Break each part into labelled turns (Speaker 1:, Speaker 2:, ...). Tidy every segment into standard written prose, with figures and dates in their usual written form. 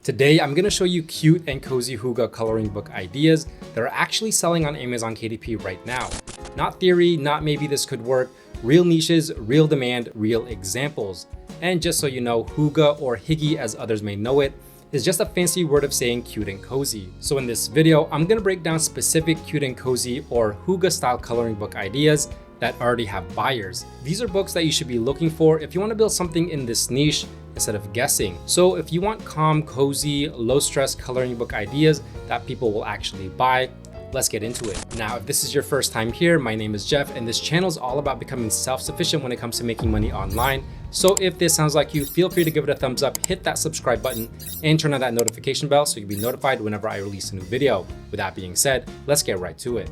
Speaker 1: Today, I'm gonna show you cute and cozy hygge coloring book ideas that are actually selling on Amazon KDP right now. Not theory, not maybe this could work, real niches, real demand, real examples. And just so you know, hygge or Hygge as others may know it, is just a fancy word of saying cute and cozy. So in this video, I'm gonna break down specific cute and cozy or hygge style coloring book ideas that already have buyers. These are books that you should be looking for if you wanna build something in this niche instead of guessing. So if you want calm, cozy, low stress coloring book ideas that people will actually buy, let's get into it. Now, if this is your first time here, my name is Jeff and this channel is all about becoming self-sufficient when it comes to making money online. So if this sounds like you, feel free to give it a thumbs up, hit that subscribe button and turn on that notification bell so you'll be notified whenever I release a new video. With that being said, let's get right to it.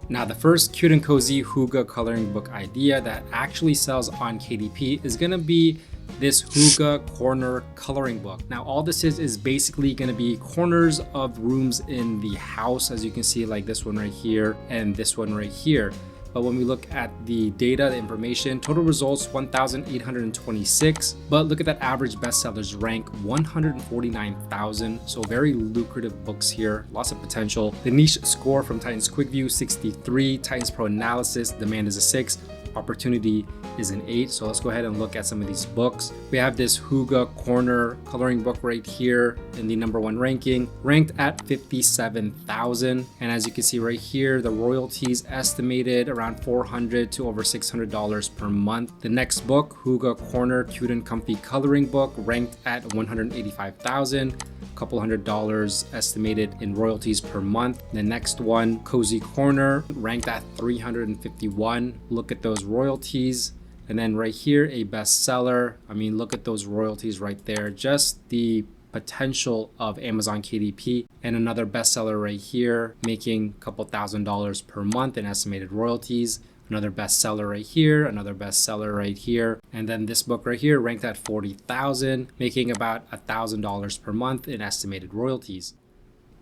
Speaker 1: Now, the first cute and cozy hygge coloring book idea that actually sells on KDP is gonna be this hygge corner coloring book. Now, all this is basically gonna be corners of rooms in the house, as you can see, like this one right here and this one right here. But when we look at the data, the information, total results 1,826. But look at that average bestsellers rank 149,000. So very lucrative books here, lots of potential. The niche score from Titans Quick View 63, Titans Pro Analysis, demand is a 6. Opportunity is an 8. So let's go ahead and look at some of these books. We have this hygge corner coloring book right here in the #1 ranking, ranked at 57,000. And as you can see right here, the royalties estimated around $400 to over $600 per month. The next book, hygge corner cute and comfy coloring book, ranked at 185,000. Couple $100 estimated in royalties per month. The next one, Cozy Corner, ranked at 351. Look at those royalties. And then right here, a bestseller. I mean, look at those royalties right there. Just the potential of Amazon KDP. And another bestseller right here, making a couple $1,000s per month in estimated royalties. Another bestseller right here, another bestseller right here. And then this book right here ranked at 40,000, making about $1,000 per month in estimated royalties.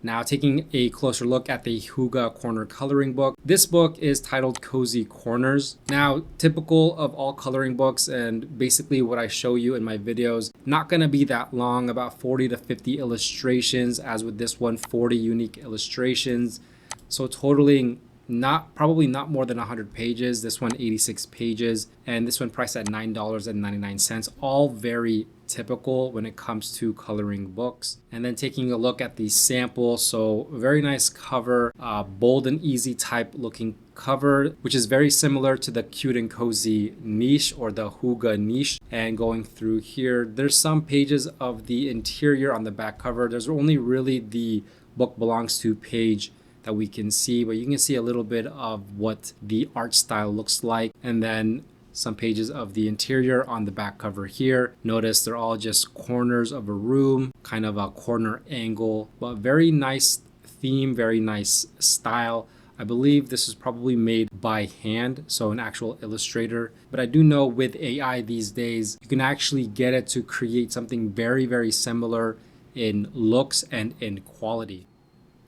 Speaker 1: Now, taking a closer look at the hygge corner coloring book. This book is titled Cozy Corners. Now, typical of all coloring books and basically what I show you in my videos, not gonna be that long, about 40 to 50 illustrations, as with this one, 40 unique illustrations. So totaling probably not more than 100 pages. This one 86 pages, and this one priced at $9.99. All very typical when it comes to coloring books. And then taking a look at the sample, so very nice cover, bold and easy type looking cover, which is very similar to the cute and cozy niche or the hygge niche. And going through here, there's some pages of the interior on the back cover. There's only really the book belongs to page that we can see, but you can see a little bit of what the art style looks like. And then some pages of the interior on the back cover here. Notice they're all just corners of a room, kind of a corner angle, but very nice theme, very nice style. I believe this is probably made by hand, so an actual illustrator. But I do know with AI these days, you can actually get it to create something very, very similar in looks and in quality.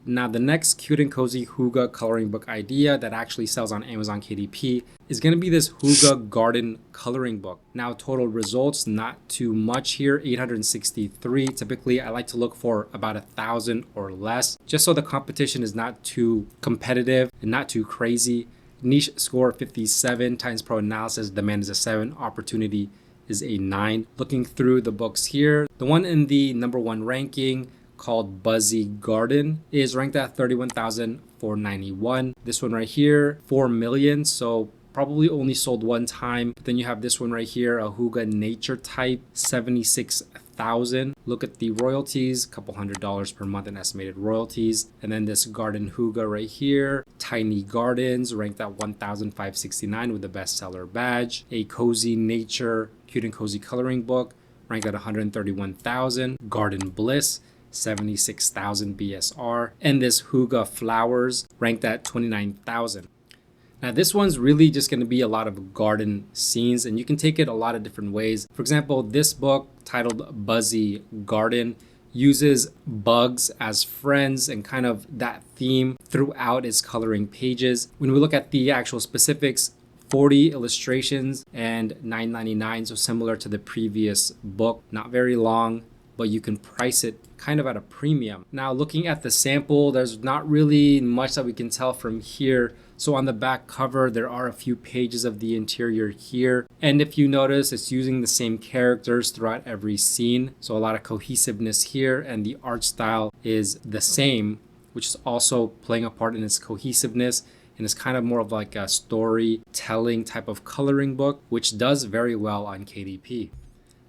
Speaker 1: Now, the next cute and cozy hygge coloring book idea that actually sells on Amazon KDP is going to be this hygge garden coloring book. Now, total results, not too much here, 863. Typically, I like to look for about 1,000 or less, just so the competition is not too competitive and not too crazy. Niche score 57, Titans Pro Analysis, demand is a 7, opportunity is a 9. Looking through the books here, the one in the #1 ranking, called Buzzy Garden, is ranked at 31,491. This one right here, 4 million, so probably only sold one time. But then you have this one right here, a hygge nature type, 76,000. Look at the royalties, a couple $100s per month in estimated royalties. And then this garden hygge right here, Tiny Gardens, ranked at 1,569 with the bestseller badge. A cozy nature, cute and cozy coloring book, ranked at 131,000. Garden Bliss, 76,000 BSR, and this hygge flowers ranked at 29,000. Now, this one's really just going to be a lot of garden scenes, and you can take it a lot of different ways. For example, this book titled Buzzy Garden uses bugs as friends and kind of that theme throughout its coloring pages. When we look at the actual specifics, 40 illustrations and $9.99, so similar to the previous book. Not very long, but you can price it kind of at a premium. Now, looking at the sample, there's not really much that we can tell from here. So on the back cover, there are a few pages of the interior here. And if you notice, it's using the same characters throughout every scene. So a lot of cohesiveness here, and the art style is the same, which is also playing a part in its cohesiveness. And it's kind of more of like a storytelling type of coloring book, which does very well on KDP.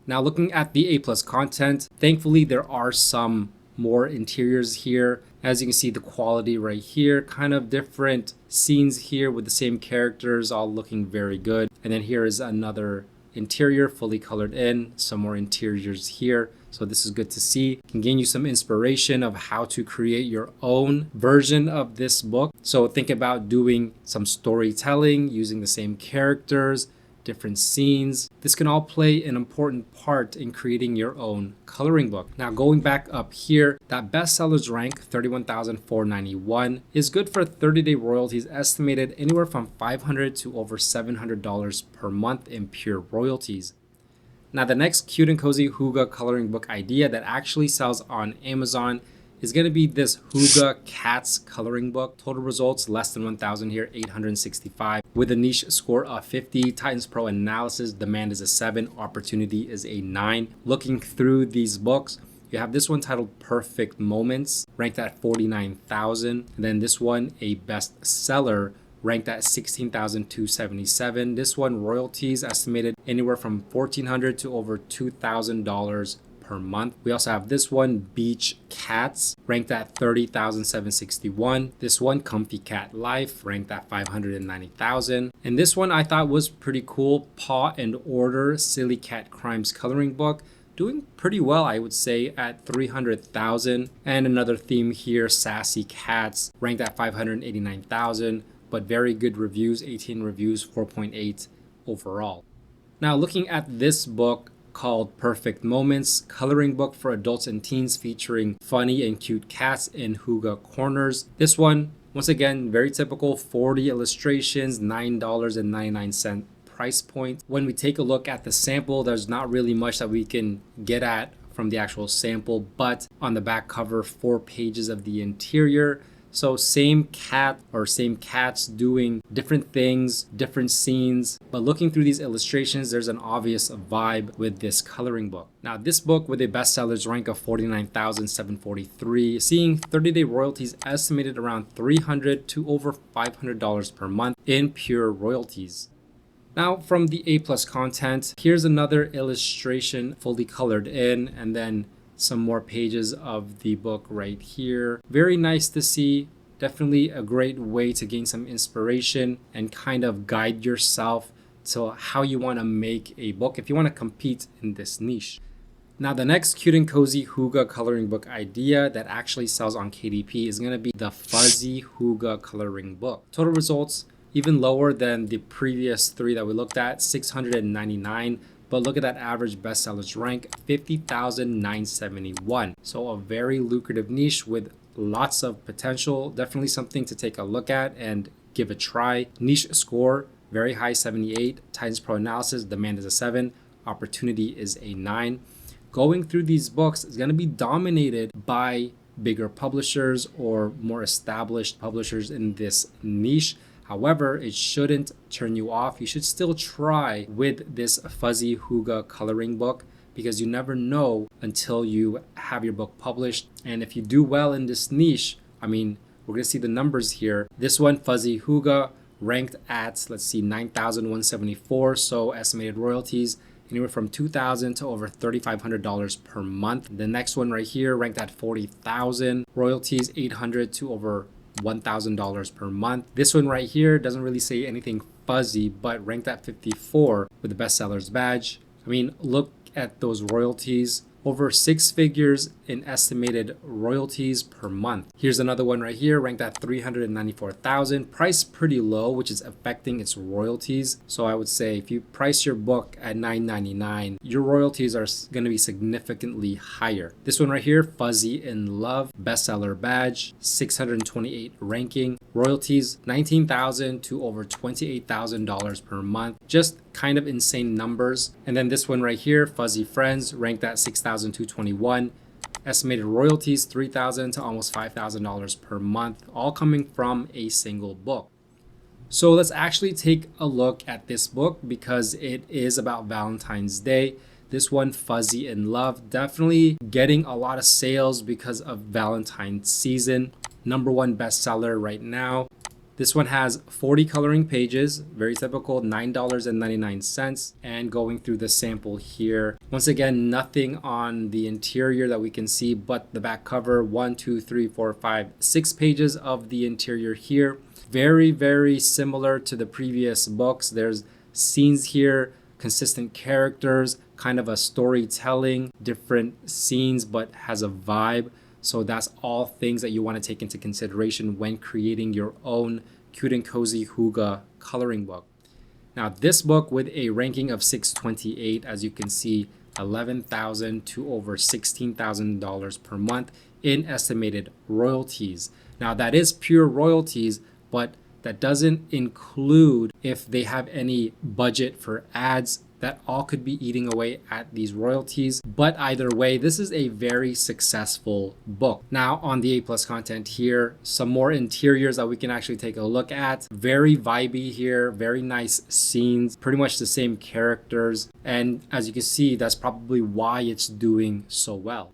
Speaker 1: Now, looking at the A+ content, thankfully there are some more interiors here. As you can see, the quality right here, kind of different scenes here with the same characters all looking very good. And then here is another interior fully colored in, some more interiors here. So this is good to see. Can gain you some inspiration of how to create your own version of this book. So think about doing some storytelling using the same characters, different scenes. This can all play an important part in creating your own coloring book. Now, going back up here, that bestsellers rank 31,491 is good for 30-day royalties estimated anywhere from $500 to over $700 per month in pure royalties. Now, the next cute and cozy Hygge coloring book idea that actually sells on Amazon is going to be this Hygge Cats coloring book. Total results less than 1,000 here, 865. With a niche score of 50, Titans Pro analysis, demand is a 7, opportunity is a 9. Looking through these books, you have this one titled Perfect Moments, ranked at 49,000. And then this one, a bestseller, ranked at 16,277. This one, royalties estimated anywhere from $1,400 to over $2,000 per month. We also have this one, Beach Cats, ranked at 30,761. This one, Comfy Cat Life, ranked at 590,000. And this one I thought was pretty cool, Paw and Order Silly Cat Crimes coloring book, doing pretty well, I would say, at 300,000. And another theme here, Sassy Cats, ranked at 589,000, but very good reviews, 18 reviews, 4.8 overall. Now, looking at this book, called Perfect Moments, coloring book for adults and teens featuring funny and cute cats in Hygge corners. This one, once again, very typical, 40 illustrations, $9.99 price point. When we take a look at the sample, there's not really much that we can get at from the actual sample, but on the back cover, 4 pages of the interior. So same cat or same cats doing different things, different scenes. But looking through these illustrations, there's an obvious vibe with this coloring book. Now, this book with a bestsellers rank of 49,743, seeing 30-day royalties estimated around $300 to over $500 per month in pure royalties. Now, from the A+ content, here's another illustration fully colored in, and then some more pages of the book right here. Very nice to see. Definitely a great way to gain some inspiration and kind of guide yourself to how you want to make a book if you want to compete in this niche. Now, the next cute and cozy Hygge coloring book idea that actually sells on KDP is going to be the Fuzzy Hygge coloring book. Total results even lower than the previous 3 that we looked at, 699. But look at that average bestsellers rank, 50,971. So a very lucrative niche with lots of potential. Definitely something to take a look at and give a try. Niche score, very high, 78. Titans Pro analysis, demand is a 7. Opportunity is a 9. Going through these books is going to be dominated by bigger publishers or more established publishers in this niche. However, it shouldn't turn you off. You should still try with this Fuzzy Hygge coloring book because you never know until you have your book published. And if you do well in this niche, I mean, we're going to see the numbers here. This one, Fuzzy Hygge, ranked at, let's see, 9,174. So estimated royalties anywhere from $2,000 to over $3,500 per month. The next one right here, ranked at 40,000, royalties $800 to over $1,000 per month. This one right here doesn't really say anything fuzzy, but ranked at 54 with the bestsellers badge. I mean, look at those royalties. Over 6 figures in estimated royalties per month. Here's another one right here, ranked at 394,000. Price pretty low, which is affecting its royalties. So I would say if you price your book at $9.99, your royalties are going to be significantly higher. This one right here, Fuzzy in Love, bestseller badge, 628 ranking, Royalties $19,000 to over $28,000 per month. Just kind of insane numbers. And then this one right here, Fuzzy Friends, ranked at $6,221. Estimated royalties $3,000 to almost $5,000 per month, all coming from a single book. So let's actually take a look at this book because it is about Valentine's Day. This one, Fuzzy in Love, definitely getting a lot of sales because of Valentine's season. #1 bestseller right now. This one has 40 coloring pages, very typical, $9.99. And going through the sample here, once again, nothing on the interior that we can see, but the back cover, 1, 2, 3, 4, 5, 6 pages of the interior here. Very, very similar to the previous books. There's scenes here, consistent characters, kind of a storytelling, different scenes, but has a vibe. So that's all things that you want to take into consideration when creating your own cute and cozy Hygge coloring book. Now this book with a ranking of 628, as you can see, $11,000 to over $16,000 per month in estimated royalties. Now that is pure royalties, but that doesn't include if they have any budget for ads. That all could be eating away at these royalties. But either way, this is a very successful book. Now on the A+ content here, some more interiors that we can actually take a look at. Very vibey here, very nice scenes, pretty much the same characters. And as you can see, that's probably why it's doing so well.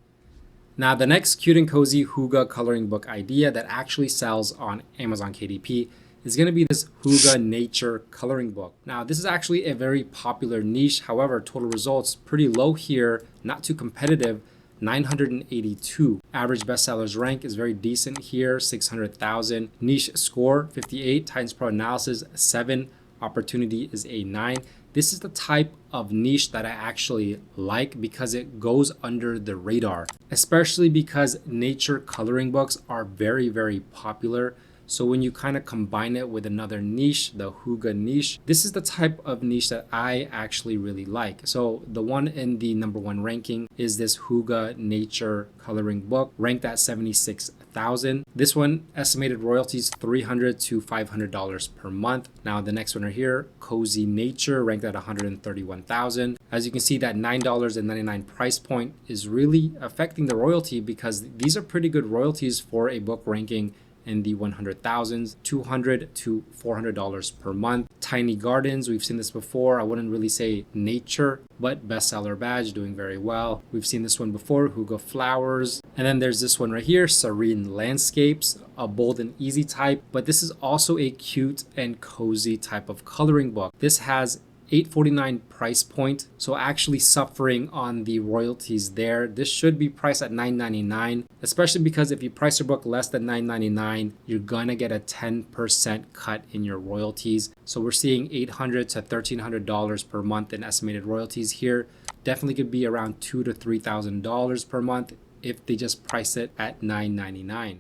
Speaker 1: Now the next cute and cozy Hygge coloring book idea that actually sells on Amazon KDP is going to be this Hygge Nature coloring book. Now this is actually a very popular niche. However, total results pretty low here, not too competitive, 982. Average bestsellers rank is very decent here, 600,000. Niche score 58, Titans Pro analysis 7, opportunity is a 9. This is the type of niche that I actually like because it goes under the radar, especially because nature coloring books are very, very popular. So when you kind of combine it with another niche, the Hygge niche, this is the type of niche that I actually really like. So the one in the #1 ranking is this Hygge Nature coloring book, ranked at 76,000. This one, estimated royalties $300 to $500 per month. Now the next one right here, Cozy Nature, ranked at 131,000. As you can see, that $9.99 price point is really affecting the royalty because these are pretty good royalties for a book ranking in the 100,000s, $200 to $400 per month. Tiny Gardens, we've seen this before. I wouldn't really say nature, but bestseller badge, doing very well. We've seen this one before, Hygge Flowers. And then there's this one right here, Serene Landscapes, a bold and easy type, but this is also a cute and cozy type of coloring book. This has $849 price point, so actually suffering on the royalties there. This should be priced at $9.99, especially because if you price your book less than $9.99, you're gonna get a 10% cut in your royalties. So we're seeing $800 to $1,300 per month in estimated royalties here. Definitely could be around $2,000 to $3,000 per month if they just price it at $9.99.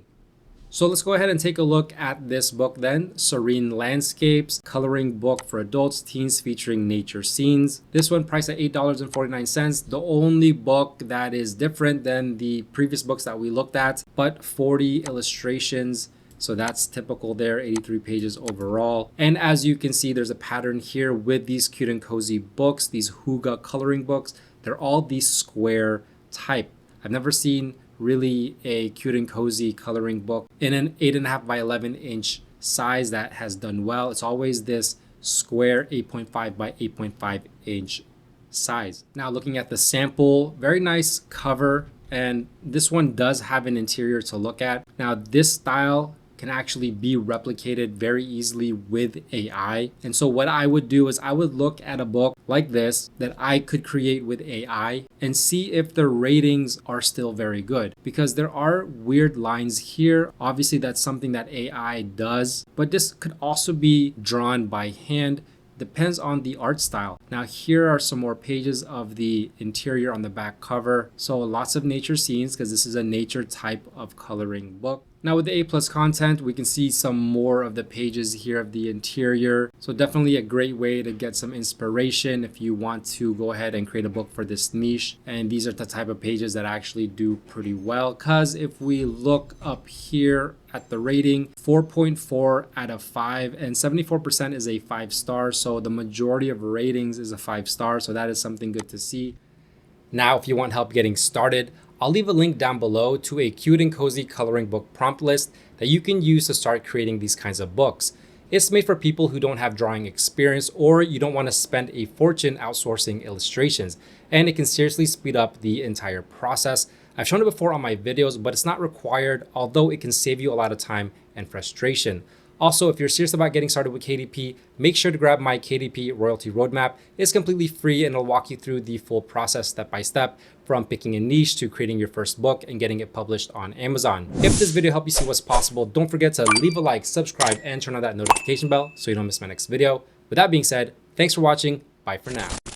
Speaker 1: So let's go ahead and take a look at this book then. Serene Landscapes, coloring book for adults, teens, featuring nature scenes. This one priced at $8.49. The only book that is different than the previous books that we looked at, but 40 illustrations. So that's typical there, 83 pages overall. And as you can see, there's a pattern here with these cute and cozy books, these Hygge coloring books. They're all these square type. I've never seen really a cute and cozy coloring book in an 8.5 by 11 inch size that has done well. It's always this square 8.5 by 8.5 inch size. Now looking at the sample, very nice cover, and this one does have an interior to look at. Now this style can actually be replicated very easily with AI. And so what I would do is I would look at a book like this that I could create with AI and see if the ratings are still very good, because there are weird lines here. Obviously that's something that AI does, but this could also be drawn by hand. Depends on the art style. Now here are some more pages of the interior on the back cover. So lots of nature scenes because this is a nature type of coloring book. Now with the A+ content, we can see some more of the pages here of the interior. So definitely a great way to get some inspiration if you want to go ahead and create a book for this niche. And these are the type of pages that actually do pretty well, because if we look up here at the rating, 4.4 out of 5, and 74% is a 5-star. So the majority of ratings is a 5-star. So that is something good to see. Now, if you want help getting started, I'll leave a link down below to a cute and cozy coloring book prompt list that you can use to start creating these kinds of books. It's made for people who don't have drawing experience, or you don't want to spend a fortune outsourcing illustrations, and it can seriously speed up the entire process. I've shown it before on my videos, but it's not required, although it can save you a lot of time and frustration. Also, if you're serious about getting started with KDP, make sure to grab my KDP royalty roadmap. It's completely free and it'll walk you through the full process step by step, from picking a niche to creating your first book and getting it published on Amazon. If this video helped you see what's possible, don't forget to leave a like, subscribe, and turn on that notification bell so you don't miss my next video. With that being said, thanks for watching. Bye for now.